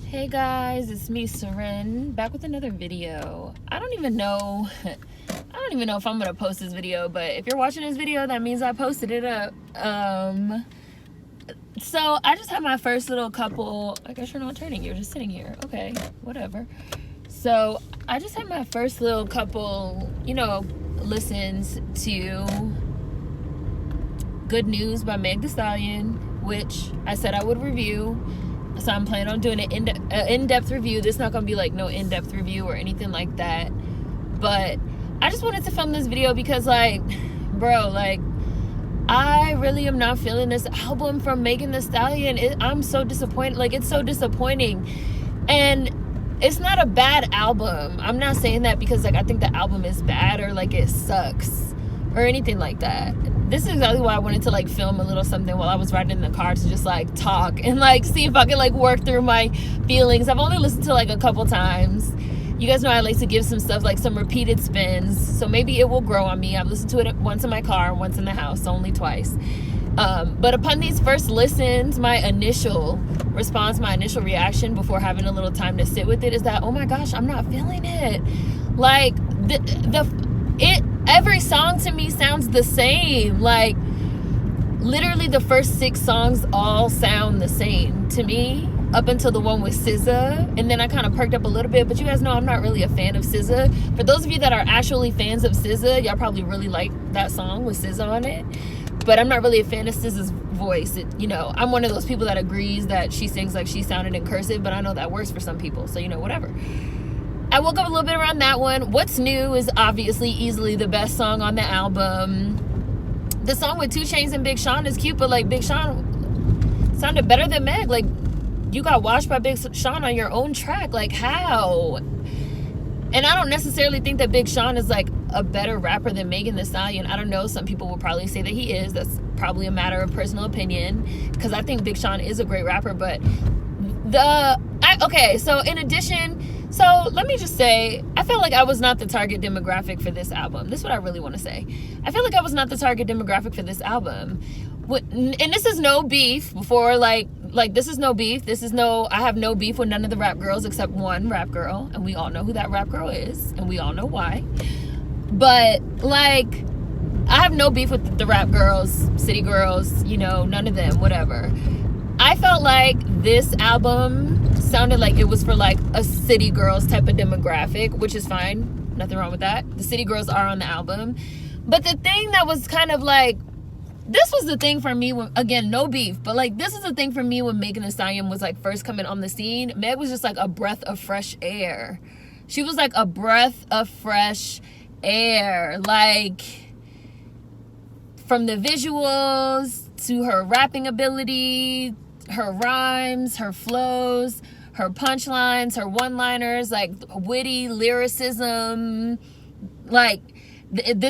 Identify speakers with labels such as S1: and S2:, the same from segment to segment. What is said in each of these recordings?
S1: Hey guys, it's me, Seren, back with another video. I don't even know if I'm gonna post this video, but if you're watching this video, that means I posted it up. So I just had my first little couple. I guess you're not turning, you're just sitting here. Okay, whatever. So I just had my first little couple, listens to Good News by Meg Thee Stallion, which I said I would review. So I'm planning on doing an in-depth review. This is not gonna be like no in-depth review or anything like that, but I just wanted to film this video because I really am not feeling this album from Megan Thee Stallion. I'm so disappointed. Like, it's so disappointing, and it's not a bad album. I'm not saying that because I think the album is bad or it sucks or anything like that. This is exactly why I wanted to film a little something while I was riding in the car to just talk and see if I could work through my feelings. I've only listened to a couple times. You guys know I like to give some stuff some repeated spins, so maybe it will grow on me. I've listened to it once in my car, once in the house, only twice. But upon these first listens, my initial response, my initial reaction before having a little time to sit with it is that, oh my gosh, I'm not feeling it. Every song to me sounds the same. Literally the first 6 songs all sound the same to me, up until the one with SUGA, and then I kind of perked up a little bit. But you guys know I'm not really a fan of SUGA. For those of you that are actually fans of SUGA, y'all probably really like that song with SUGA on it, but I'm not really a fan of SZA's voice. I'm one of those people that agrees that she sings like she sounded in cursive, but I know that works for some people, so whatever. I woke up a little bit around that one. What's New is obviously easily the best song on the album. The song with 2 Chainz and Big Sean is cute, but Big Sean sounded better than Meg. You got washed by Big Sean on your own track. How? And I don't necessarily think that Big Sean is a better rapper than Megan Thee Stallion. I don't know. Some people will probably say that he is. That's probably a matter of personal opinion, because I think Big Sean is a great rapper. But so in addition, let me just say, I felt like I was not the target demographic for this album. This is what I really want to say. I feel like I was not the target demographic for this album. And this is no beef before, this is no beef. I have no beef with none of the rap girls except one rap girl. And we all know who that rap girl is. And we all know why. But, I have no beef with the rap girls, city girls, none of them, whatever. I felt like this album sounded like it was for a city girls type of demographic, which is fine. Nothing wrong with that. The city girls are on the album. But the thing that was kind of this was the thing for me when, again, no beef, but this is the thing for me when Megan Thee Stallion was first coming on the scene. Meg was just a breath of fresh air. She was a breath of fresh air. From the visuals to her rapping ability, her rhymes, her flows, her punchlines, her one-liners, witty lyricism,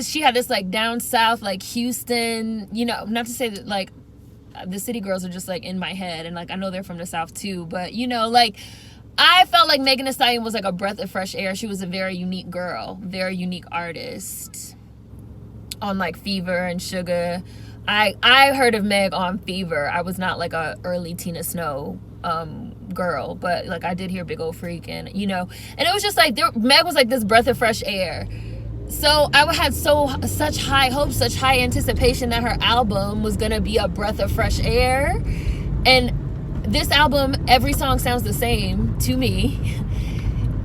S1: she had this down south, Houston, not to say that the city girls are just in my head, and I know they're from the south too, but I felt like Megan Thee Stallion was a breath of fresh air. She was a very unique girl, very unique artist on Fever and SUGA. I heard of Meg on Fever. I was not a early Tina Snow girl, but I did hear Big Ol' Freak, and and it was just Meg was this breath of fresh air. So I had such high hopes, such high anticipation that her album was gonna be a breath of fresh air. And this album, every song sounds the same to me,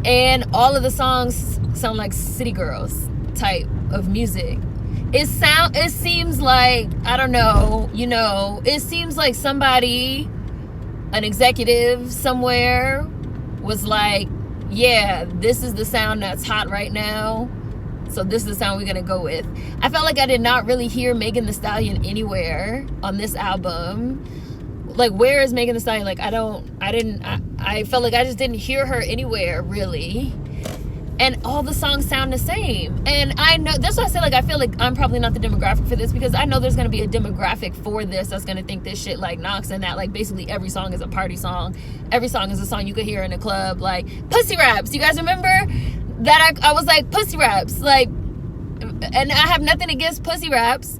S1: and all of the songs sound like city girls type of music. It seems I don't know, it seems like somebody, an executive somewhere, was yeah, this is the sound that's hot right now, so this is the sound we're gonna go with. I felt like I did not really hear Megan Thee Stallion anywhere on this album. Where is Megan Thee Stallion? I felt like I just didn't hear her anywhere, really. And all the songs sound the same. And I know, that's why I say I feel like I'm probably not the demographic for this, because I know there's going to be a demographic for this that's going to think this shit knocks, and that basically every song is a party song. Every song is a song you could hear in a club, pussy raps. You guys remember that? I was pussy raps. And I have nothing against pussy raps,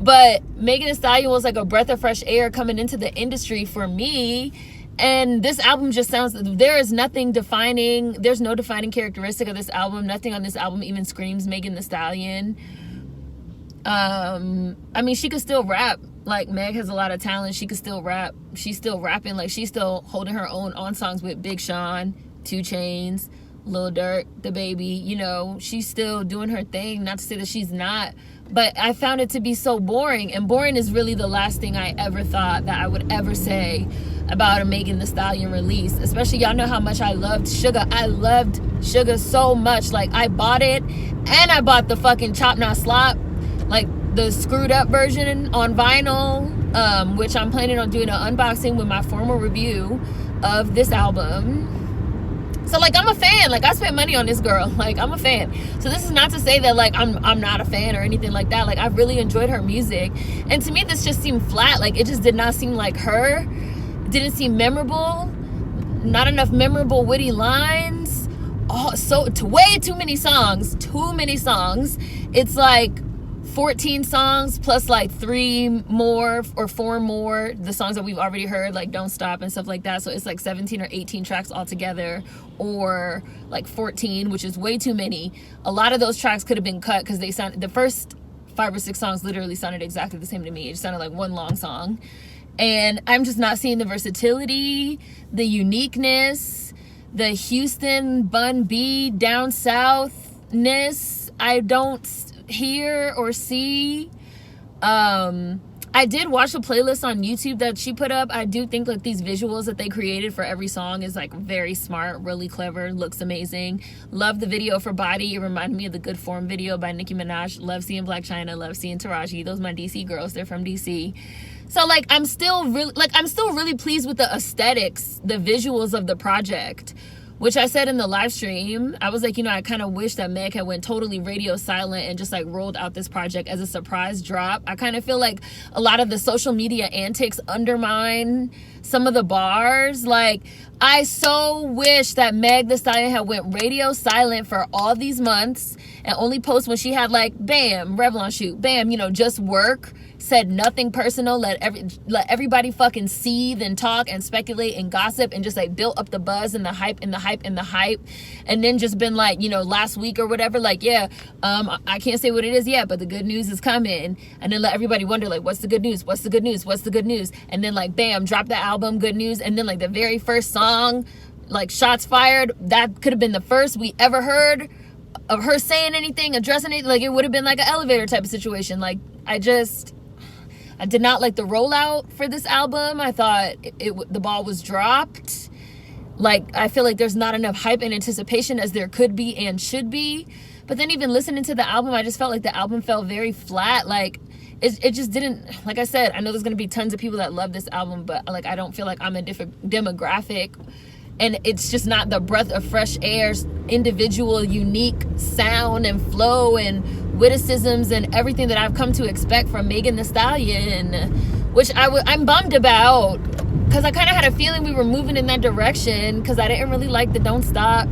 S1: but Megan Thee Stallion was a breath of fresh air coming into the industry for me. And this album just sounds, there is nothing defining, there's no defining characteristic of this album. Nothing on this album even screams Megan Thee Stallion. I mean, she could still rap. Like, Meg has a lot of talent. She could still rap. She's still rapping. Like, she's still holding her own on songs with Big Sean, 2 Chainz, Lil Durk, The Baby. You know, she's still doing her thing. Not to say that she's not. But I found it to be so boring. And boring is really the last thing I ever thought that I would ever say about a Megan Thee Stallion release. Especially, y'all know how much I loved SUGA. I loved SUGA so much. Like, I bought it. And I bought the fucking Chop Not Slop. Like, the screwed up version on vinyl, which I'm planning on doing an unboxing with my formal review of this album. So, like, I'm a fan. Like, I spent money on this girl. Like, I'm a fan. So this is not to say that, like, I'm not a fan or anything like that. Like, I really enjoyed her music. And to me, this just seemed flat. Like, it just did not seem like her. It didn't seem memorable. Not enough memorable, witty lines. Oh, way too many songs. Too many songs. It's like 14 songs plus like 3 more or 4 more, the songs that we've already heard, like Don't Stop and stuff like that. So it's like 17 or 18 tracks altogether, or like 14, which is way too many. A lot of those tracks could have been cut because they sound, the first 5 or 6 songs literally sounded exactly the same to me. It just sounded like one long song. And I'm just not seeing the versatility, the uniqueness, the Houston Bun B down southness. I don't hear or see. I did watch a playlist on YouTube that she put up. I do think like these visuals that they created for every song is like very smart, really clever, looks amazing. Love the video for Body. It reminded me of the Good Form video by Nicki Minaj. Love seeing Black China, love seeing Taraji. Those are my DC girls. They're from DC. So like I'm still really pleased with the aesthetics, the visuals of the project. Which I said in the live stream, I was like, you know, I kind of wish that Meg had went totally radio silent and just like rolled out this project as a surprise drop. I kind of feel like a lot of the social media antics undermine some of the bars. Like, I so wish that Meg Thee Stallion had went radio silent for all these months and only post when she had like, bam, Revlon shoot, bam, you know, just work. Said nothing personal, let everybody fucking seethe and talk and speculate and gossip and just like build up the buzz and the hype and the hype and the hype, and then just been like, you know, last week or whatever, like, yeah, I can't say what it is yet, but the good news is coming, and then let everybody wonder like, what's the good news, what's the good news, what's the good news, and then like, bam, drop the album, good news, and then like the very first song, like Shots Fired, that could have been the first we ever heard of her saying anything, addressing it. Like, it would have been like an elevator type of situation. Like, I did not like the rollout for this album. I thought the ball was dropped. Like, I feel like there's not enough hype and anticipation as there could be and should be. But then even listening to the album, I just felt like the album felt very flat. Like, it just didn't, like I said, I know there's going to be tons of people that love this album, but like, I don't feel like I'm a different demographic. And it's just not the breath of fresh air, individual, unique sound and flow and witticisms and everything that I've come to expect from Megan Thee Stallion, which I'm bummed about, because I kind of had a feeling we were moving in that direction, because I didn't really like the Don't Stop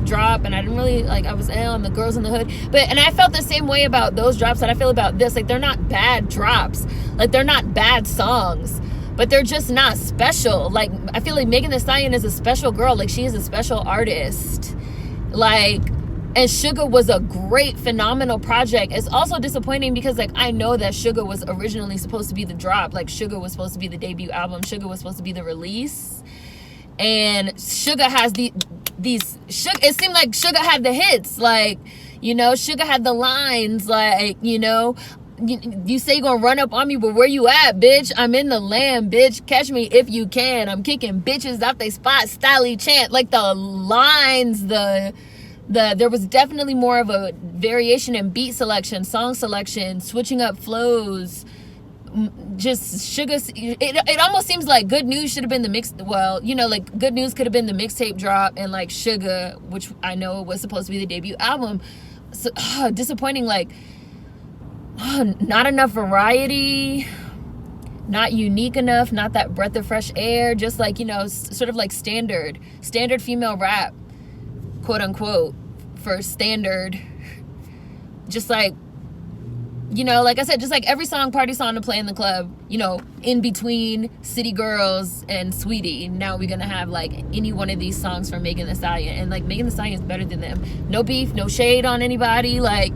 S1: drop, and I didn't really like, I was on the Girls in the Hood, and I felt the same way about those drops that I feel about this. Like, they're not bad drops, like they're not bad songs, but they're just not special. Like, I feel like Megan Thee Stallion is a special girl. Like, she is a special artist. Like, and SUGA was a great, phenomenal project. It's also disappointing because, like, I know that SUGA was originally supposed to be the drop. Like, SUGA was supposed to be the debut album. SUGA was supposed to be the release. And SUGA has it seemed like SUGA had the hits. Like, you know, SUGA had the lines. Like, you know, you say you're gonna run up on me, but where you at, bitch? I'm in the land, bitch. Catch me if you can. I'm kicking bitches out they spot, styly chant. Like, the lines, there was definitely more of a variation in beat selection, song selection, switching up flows. Just SUGA, it almost seems like Good News should have been the mix. Well, you know, like, Good News could have been the mixtape drop, and like SUGA, which I know was supposed to be the debut album. So disappointing. Like, not enough variety, not unique enough, not that breath of fresh air, just like, you know, sort of like standard female rap, quote unquote, for standard, just like, you know, like I said, just like every song, party song to play in the club, you know, in between City Girls and Sweetie, now we're gonna have like any one of these songs from Megan Thee Stallion. And like Megan Thee Stallion is better than them. No beef, no shade on anybody, like,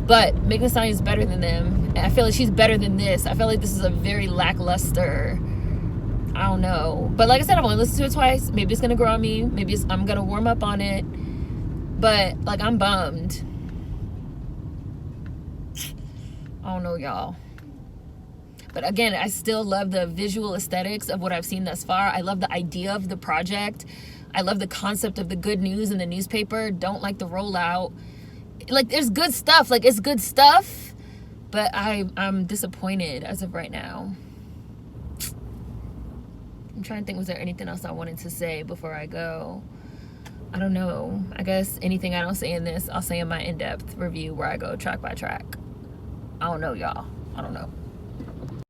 S1: but Megan Thee Stallion is better than them. And I feel like she's better than this. I feel like this is a very lackluster, I don't know. But like I said, I want to listen to it twice. Maybe it's gonna grow on me. Maybe I'm gonna warm up on it. But like, I'm bummed. I don't know, y'all. But again, I still love the visual aesthetics of what I've seen thus far. I love the idea of the project. I love the concept of the good news in the newspaper. Don't like the rollout. Like, there's good stuff. Like, it's good stuff. But I'm disappointed as of right now. I'm trying to think, was there anything else I wanted to say before I go? I don't know. I guess anything I don't say in this, I'll say in my in-depth review where I go track by track. I don't know, y'all. I don't know.